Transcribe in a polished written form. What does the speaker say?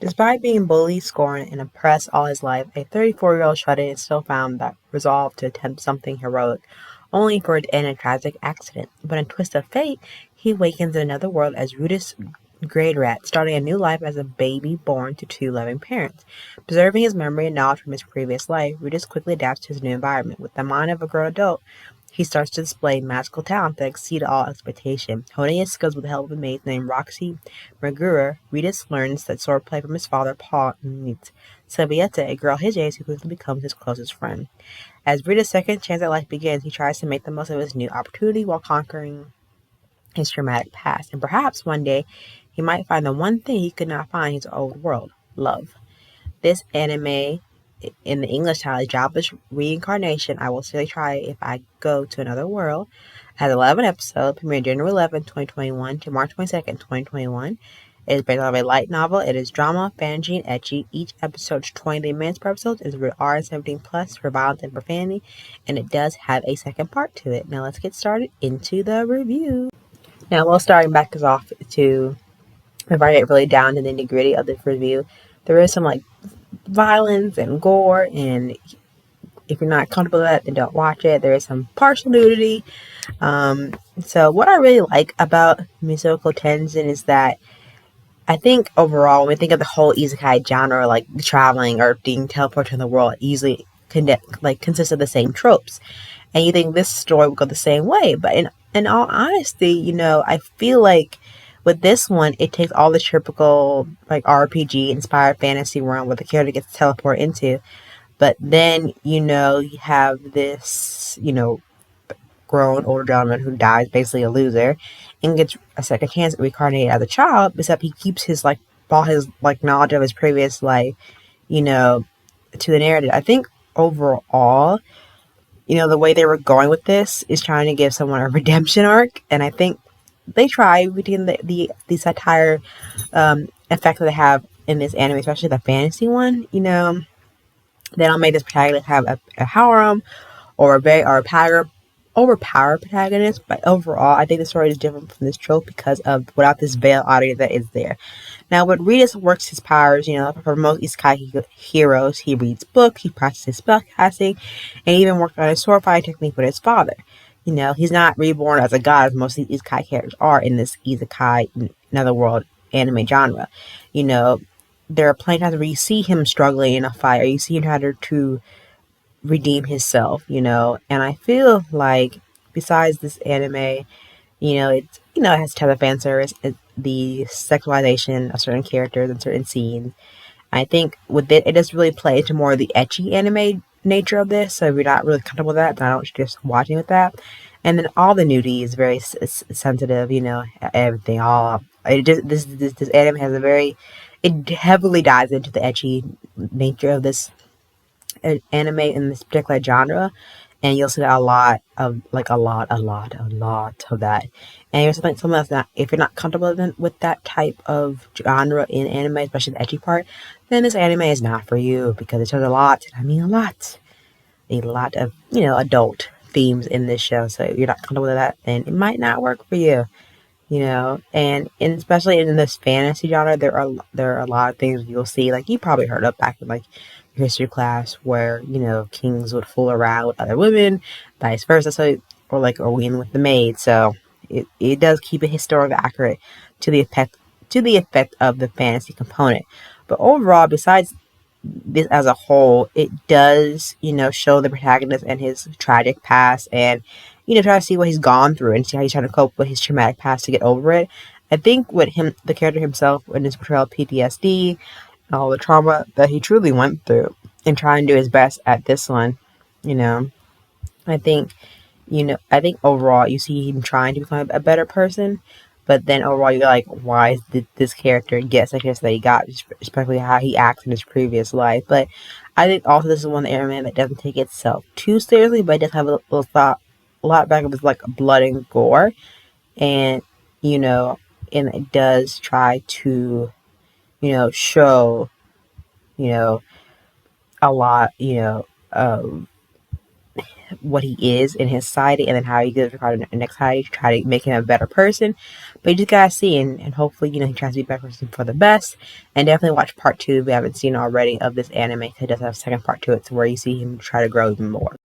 Despite being bullied, scorned, and oppressed all his life, a 34-year-old shut-in is still found that resolved to attempt something heroic, only for it to end in a tragic accident. But in a twist of fate, he awakens in another world as Rudis Grade Rat, starting a new life as a baby born to two loving parents. Preserving his memory and knowledge from his previous life, Rudis quickly adapts to his new environment. With the mind of a grown adult, he starts to display magical talent that exceed all expectation. Honing his skills with the help of a maid named Roxy Megura, Rudis learns that swordplay from his father Paul and meets Sabieta, a girl his age who quickly becomes his closest friend. As Rita's second chance at life begins, he tries to make the most of his new opportunity while conquering his traumatic past. And perhaps one day he might find the one thing he could not find in his old world: love. This anime, in the English title, is Jobless Reincarnation. I will still try if I go to another world. It has 11 episodes, premiered January 11, 2021 to March 22nd, 2021. It is based on a light novel. It is drama, fantasy, and ecchi. Each episode is 23 minutes per episode. It is rated R and 17 plus for violence and profanity, and it does have a second part to it. Now let's get started into the review. Now we'll start back us off to, before I get really down to the nitty gritty of this review, there is some violence and gore, and if you're not comfortable with that, then don't watch it. There is some partial nudity. So what I really like about Mushoku Tensei is that I think overall, when we think of the whole isekai genre, like traveling or being teleported to the world, easily consists of the same tropes, and you think this story would go the same way. But in all honesty, I feel like with this one, it takes all the typical RPG inspired fantasy world where the character gets teleported into, but then you have this grown older gentleman who dies, basically a loser, and gets a second chance at reincarnating as a child, except he keeps his all his knowledge of his previous life, to the narrative. I think overall, the way they were going with this is trying to give someone a redemption arc, and I think they try between the satire effect that they have in this anime, especially the fantasy one. They don't make this protagonist have a harem or a very overpowered protagonist, but overall, I think the story is different from this trope because of without this veiled audience that is there. Now, when Ritas works his powers, for most isekai heroes, he reads books, he practices spellcasting, and even worked on his sword fighting technique with his father. He's not reborn as a god as most of these isekai characters are in this isekai, netherworld anime genre. There are plenty of times where you see him struggling in a fight, or you see him trying to redeem himself, and I feel like besides this anime, it has tons of fan service, the sexualization of certain characters and certain scenes. I think with it does really play into more of the ecchi anime nature of this, so if you're not really comfortable with that, then I don't suggest watching with that. And then all the nudity is very sensitive, everything. This anime has it heavily dives into the ecchi nature of this anime in this particular genre, and you'll see that a lot of that. And you're something that's not, if you're not comfortable with that type of genre in anime, especially the ecchi part, then this anime is not for you because it shows a lot of adult themes in this show. So if you're not comfortable with that, then it might not work for you. And especially in this fantasy genre, there are a lot of things you'll see, you probably heard of back in your history class, where kings would fool around with other women, vice versa, or win with the maid. So it does keep it historically accurate to the effect of the fantasy component. But overall, besides this as a whole, it does show the protagonist and his tragic past, and try to see what he's gone through and see how he's trying to cope with his traumatic past to get over it. I think with him, the character himself, in his portrayal of PTSD, all the trauma that he truly went through, and trying to do his best at this one, I think, overall you see him trying to become a better person, but then overall you're like, why did this character get such a that he got, especially how he acts in his previous life. But I think also this is one of the anime that doesn't take itself too seriously, but it does have a lot back of his blood and gore, and and it does try to show a lot of what he is in his society, and then how he goes regarding the next society to try to make him a better person. But you just gotta see, and hopefully, he tries to be a better person for the best. And definitely watch part 2 if you haven't seen already of this anime, because it does have a second part to it, so where you see him try to grow even more.